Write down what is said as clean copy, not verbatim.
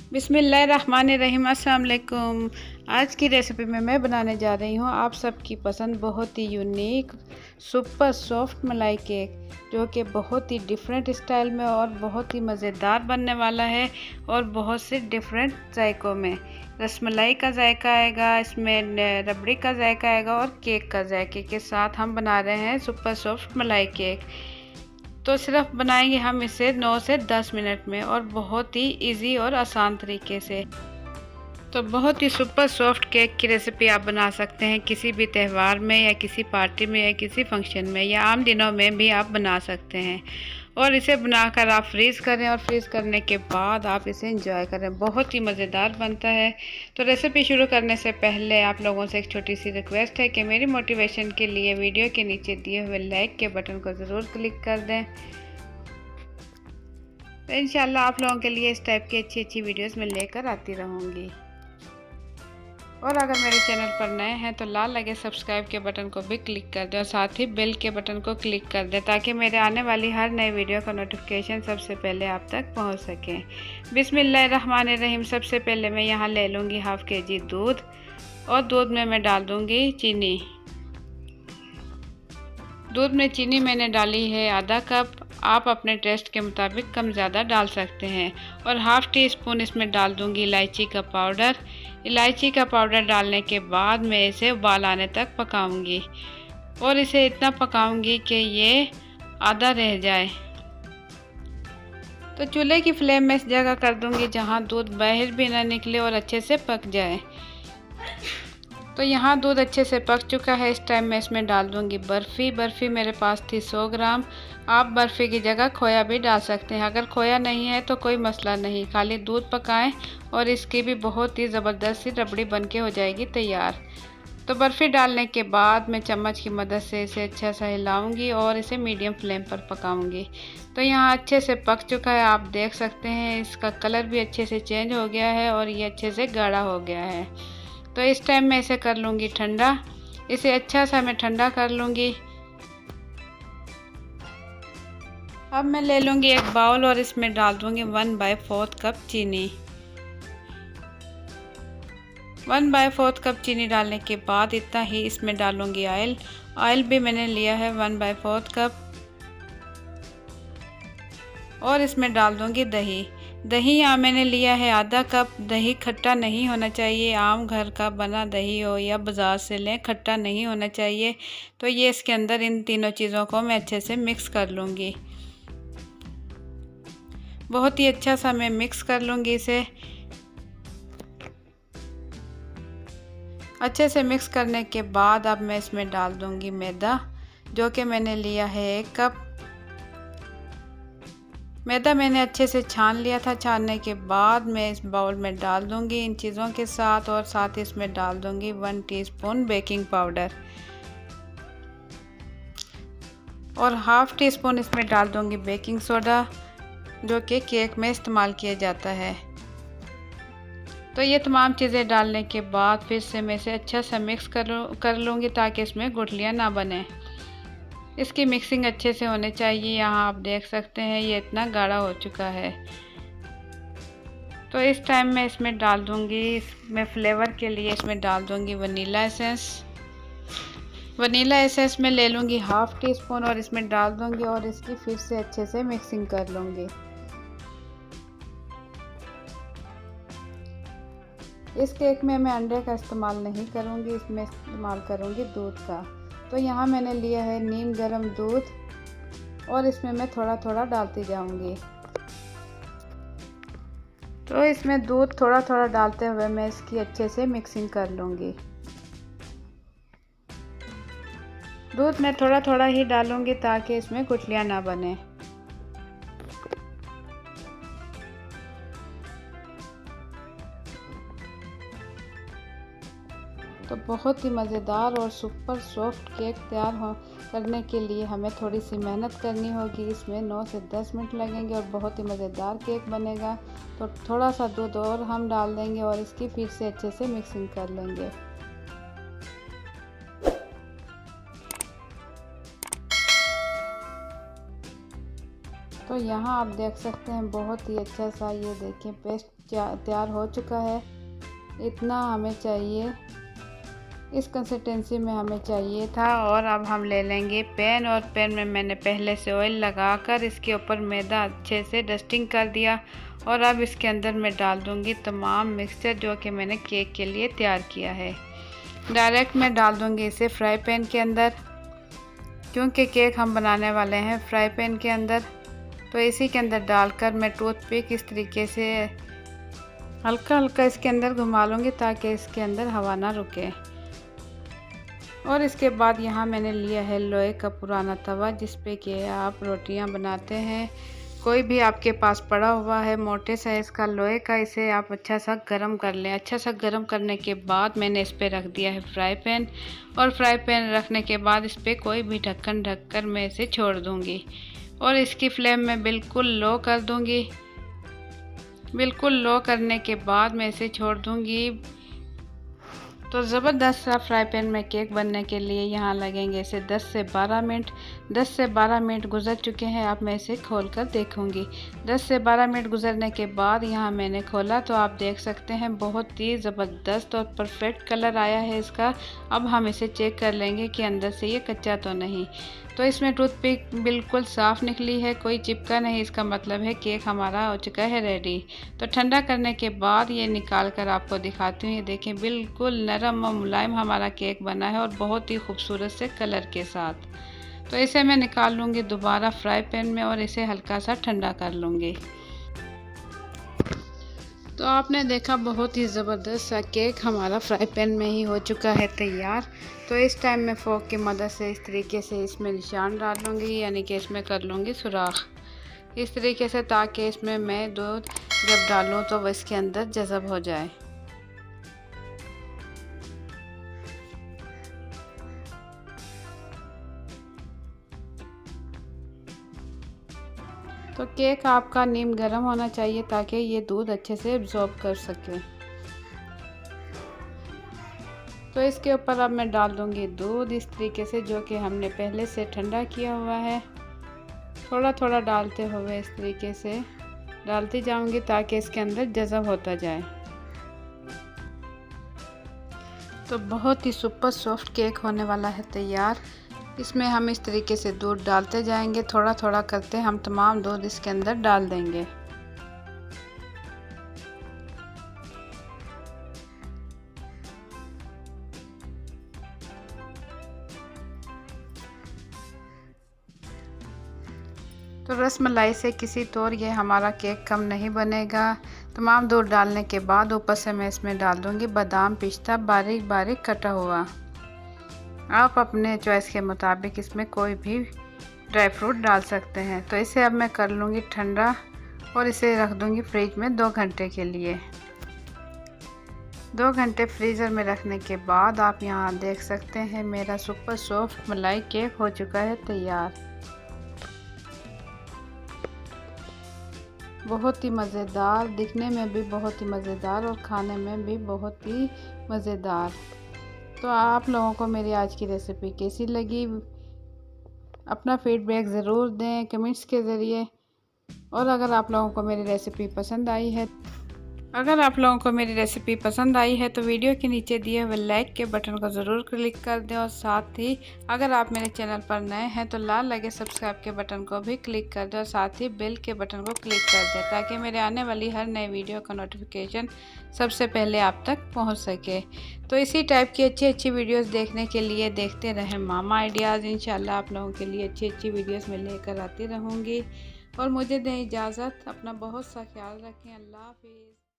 बिस्मिल्लाहिर्रहमानिर्रहीम। अस्सलाम वालेकुम। आज की रेसिपी में मैं बनाने जा रही हूँ आप सबकी पसंद बहुत ही यूनिक सुपर सॉफ्ट मलाई केक, जो कि बहुत ही डिफरेंट स्टाइल में और बहुत ही मज़ेदार बनने वाला है और बहुत से डिफरेंट जायकों में। रसमलाई का जायका आएगा, इसमें रबड़ी का जायका आएगा और केक का जायके के साथ हम बना रहे हैं सुपर सॉफ्ट मलाई केक। तो सिर्फ बनाएंगे हम इसे 9 से 10 मिनट में और बहुत ही इजी और आसान तरीके से। तो बहुत ही सुपर सॉफ्ट केक की रेसिपी आप बना सकते हैं किसी भी त्यौहार में या किसी पार्टी में या किसी फंक्शन में या आम दिनों में भी आप बना सकते हैं। और इसे बनाकर आप फ्रीज़ करें और फ्रीज़ करने के बाद आप इसे एंजॉय करें, बहुत ही मज़ेदार बनता है। तो रेसिपी शुरू करने से पहले आप लोगों से एक छोटी सी रिक्वेस्ट है कि मेरी मोटिवेशन के लिए वीडियो के नीचे दिए हुए लाइक के बटन को ज़रूर क्लिक कर दें। तो इंशाल्लाह आप लोगों के लिए इस टाइप की अच्छी वीडियोस मैं लेकर आती रहूँगी। और अगर मेरे चैनल पर नए हैं तो लाल लगे सब्सक्राइब के बटन को भी क्लिक कर दें और साथ ही बेल के बटन को क्लिक कर दें ताकि मेरे आने वाली हर नई वीडियो का नोटिफिकेशन सबसे पहले आप तक पहुंच सके। बिस्मिल्लाहिर्रहमानिर्रहीम। सबसे पहले मैं यहाँ ले लूँगी हाफ़ केजी दूध और दूध में मैं डाल दूँगी चीनी। दूध में चीनी मैंने डाली है आधा कप। आप अपने टेस्ट के मुताबिक कम ज़्यादा डाल सकते हैं। और हाफ़ टी स्पून इसमें डाल दूँगी इलायची का पाउडर। इलायची का पाउडर डालने के बाद मैं इसे उबाल आने तक पकाऊंगी और इसे इतना पकाऊंगी कि ये आधा रह जाए। तो चूल्हे की फ्लेम में इस जगह कर दूंगी जहाँ दूध बाहर भी ना निकले और अच्छे से पक जाए। तो यहाँ दूध अच्छे से पक चुका है। इस टाइम मैं इसमें डाल दूंगी बर्फ़ी। बर्फ़ी मेरे पास थी 100 ग्राम। आप बर्फ़ी की जगह खोया भी डाल सकते हैं। अगर खोया नहीं है तो कोई मसला नहीं, खाली दूध पकाएं और इसकी भी बहुत ही ज़बरदस्त सी रबड़ी बनके हो जाएगी तैयार। तो बर्फ़ी डालने के बाद मैं चम्मच की मदद से इसे अच्छा सा हिलाऊंगी और इसे मीडियम फ्लेम पर पकाऊंगी। तो यहाँ अच्छे से पक चुका है, आप देख सकते हैं इसका कलर भी अच्छे से चेंज हो गया है और ये अच्छे से गाढ़ा हो गया है। तो इस टाइम मैं इसे कर लूँगी ठंडा। इसे अच्छा सा मैं ठंडा कर लूँगी। अब मैं ले लूँगी एक बाउल और इसमें डाल दूँगी 1/4 कप चीनी। 1/4 कप चीनी डालने के बाद इतना ही इसमें डालूँगी ऑयल। ऑयल भी मैंने लिया है 1/4 कप। और इसमें डाल दूँगी दही। दही यहाँ मैंने लिया है आधा कप। दही खट्टा नहीं होना चाहिए, आम घर का बना दही हो या बाज़ार से लें, खट्टा नहीं होना चाहिए। तो ये इसके अंदर इन तीनों चीज़ों को मैं अच्छे से मिक्स कर लूँगी। बहुत ही अच्छा सा मैं मिक्स कर लूँगी इसे। अच्छे से मिक्स करने के बाद अब मैं इसमें डाल दूँगी मैदा, जो कि मैंने लिया है 1 कप। मैदा मैंने अच्छे से छान लिया था। छानने के बाद मैं इस बाउल में डाल दूंगी इन चीज़ों के साथ और साथ ही इसमें डाल दूंगी 1 टीस्पून बेकिंग पाउडर और हाफ़ टी स्पून इसमें डाल दूंगी बेकिंग सोडा, जो कि केक में इस्तेमाल किया जाता है। तो ये तमाम चीज़ें डालने के बाद फिर से मैं इसे अच्छा सा मिक्स कर लूँगी ताकि इसमें गुठलियाँ ना बने। इसकी मिक्सिंग अच्छे से होनी चाहिए। यहाँ आप देख सकते हैं ये इतना गाढ़ा हो चुका है। तो इस टाइम मैं इसमें डाल दूँगी, इसमें फ्लेवर के लिए इसमें डाल दूँगी वनीला एसेंस। वनीला एसेंस में ले लूँगी हाफ़ टी स्पून और इसमें डाल दूँगी और इसकी फिर से अच्छे से मिक्सिंग कर लूँगी। इस केक में मैं अंडे का इस्तेमाल नहीं करूँगी, इसमें इस्तेमाल करूँगी दूध का। तो यहाँ मैंने लिया है नीम गर्म दूध और इसमें मैं थोड़ा थोड़ा डालती जाऊँगी। तो इसमें दूध थोड़ा थोड़ा डालते हुए मैं इसकी अच्छे से मिक्सिंग कर लूँगी। दूध मैं थोड़ा थोड़ा ही डालूँगी ताकि इसमें गुठलियाँ ना बने। तो बहुत ही मज़ेदार और सुपर सॉफ्ट केक तैयार करने के लिए हमें थोड़ी सी मेहनत करनी होगी। इसमें 9 से 10 मिनट लगेंगे और बहुत ही मज़ेदार केक बनेगा। तो थोड़ा सा दूध और हम डाल देंगे और इसकी फिर से अच्छे से मिक्सिंग कर लेंगे। तो यहाँ आप देख सकते हैं बहुत ही अच्छा सा ये देखें पेस्ट तैयार हो चुका है। इतना हमें चाहिए, इस कंसिस्टेंसी में हमें चाहिए था। और अब हम ले लेंगे पैन, और पैन में मैंने पहले से ऑयल लगाकर इसके ऊपर मैदा अच्छे से डस्टिंग कर दिया। और अब इसके अंदर मैं डाल दूंगी तमाम मिक्सचर जो कि मैंने केक के लिए तैयार किया है। डायरेक्ट मैं डाल दूंगी इसे फ्राई पैन के अंदर, क्योंकि केक हम बनाने वाले हैं फ्राई पैन के अंदर। तो इसी के अंदर डालकर मैं टूथपिक इस तरीके से हल्का हल्का इसके अंदर घुमा लूँगी ताकि इसके अंदर हवा ना रुके। और इसके बाद यहाँ मैंने लिया है लोहे का पुराना तवा जिस पे कि आप रोटियाँ बनाते हैं। कोई भी आपके पास पड़ा हुआ है मोटे साइज़ का लोहे का, इसे आप अच्छा सा गरम कर लें। अच्छा सा गरम करने के बाद मैंने इस पे रख दिया है फ्राई पैन, और फ्राई पैन रखने के बाद इस पे कोई भी ढक्कन ढककर मैं इसे छोड़ दूँगी। और इसकी फ्लेम मैं बिल्कुल लो कर दूँगी। बिल्कुल लो करने के बाद मैं इसे छोड़ दूँगी। तो ज़बरदस्त सा फ्राई पैन में केक बनने के लिए यहाँ लगेंगे इसे 10 से 12 मिनट। 10 से 12 मिनट गुजर चुके हैं। अब मैं इसे खोल कर देखूँगी। 10 से 12 मिनट गुजरने के बाद यहाँ मैंने खोला तो आप देख सकते हैं बहुत ही ज़बरदस्त और परफेक्ट कलर आया है इसका। अब हम इसे चेक कर लेंगे कि अंदर से ये कच्चा तो नहीं। तो इसमें टूथपिक बिल्कुल साफ़ निकली है, कोई चिपका नहीं। इसका मतलब है केक हमारा हो चुका है रेडी। तो ठंडा करने के बाद ये निकाल कर आपको दिखाती हूँ। ये देखें बिल्कुल नरम और मुलायम हमारा केक बना है और बहुत ही खूबसूरत से कलर के साथ। तो इसे मैं निकाल लूँगी दोबारा फ्राई पैन में और इसे हल्का सा ठंडा कर लूँगी। तो आपने देखा बहुत ही ज़बरदस्त सा केक हमारा फ्राई पैन में ही हो चुका है तैयार। तो इस टाइम मैं फोक की मदद से इस तरीके से इसमें निशान डाल लूँगी, यानी कि इसमें कर लूँगी सुराख इस तरीके से, ताकि इसमें मैं दूध जब डालूँ तो वह इसके अंदर जज़ब हो जाए। तो केक आपका नीम गर्म होना चाहिए ताकि ये दूध अच्छे से एब्जॉर्ब कर सके। तो इसके ऊपर अब मैं डाल दूँगी दूध इस तरीके से, जो कि हमने पहले से ठंडा किया हुआ है। थोड़ा थोड़ा डालते हुए इस तरीके से डालती जाऊँगी ताकि इसके अंदर जज़ब होता जाए। तो बहुत ही सुपर सॉफ्ट केक होने वाला है तैयार। इसमें हम इस तरीके से दूध डालते जाएंगे, थोड़ा थोड़ा करते हम तमाम दूध इसके अंदर डाल देंगे। तो रसमलाई से किसी तौर ये हमारा केक कम नहीं बनेगा। तमाम दूध डालने के बाद ऊपर से मैं इसमें डाल दूँगी बादाम पिस्ता बारीक बारीक कटा हुआ। आप अपने चॉइस के मुताबिक इसमें कोई भी ड्राई फ्रूट डाल सकते हैं। तो इसे अब मैं कर लूँगी ठंडा और इसे रख दूँगी फ्रिज में 2 घंटे के लिए। 2 घंटे फ्रीज़र में रखने के बाद आप यहाँ देख सकते हैं मेरा सुपर सॉफ्ट मलाई केक हो चुका है तैयार। बहुत ही मज़ेदार, दिखने में भी बहुत ही मज़ेदार और खाने में भी बहुत ही मज़ेदार। तो आप लोगों को मेरी आज की रेसिपी कैसी लगी, अपना फीडबैक ज़रूर दें कमेंट्स के ज़रिए। और अगर आप लोगों को मेरी रेसिपी पसंद आई है तो वीडियो के नीचे दिए हुए लाइक के बटन को ज़रूर क्लिक कर दें। और साथ ही अगर आप मेरे चैनल पर नए हैं तो लाल लगे सब्सक्राइब के बटन को भी क्लिक कर दें और साथ ही बेल के बटन को क्लिक कर दें ताकि मेरे आने वाली हर नई वीडियो का नोटिफिकेशन सबसे पहले आप तक पहुंच सके। तो इसी टाइप की अच्छी वीडियोस देखने के लिए देखते रहें मामा आइडियाज़। इंशाल्लाह आप लोगों के लिए अच्छी वीडियोस में लेकर आती रहूँगी। और मुझे दें इजाज़त, अपना बहुत सा ख्याल रखें। अल्लाह हाफिज़।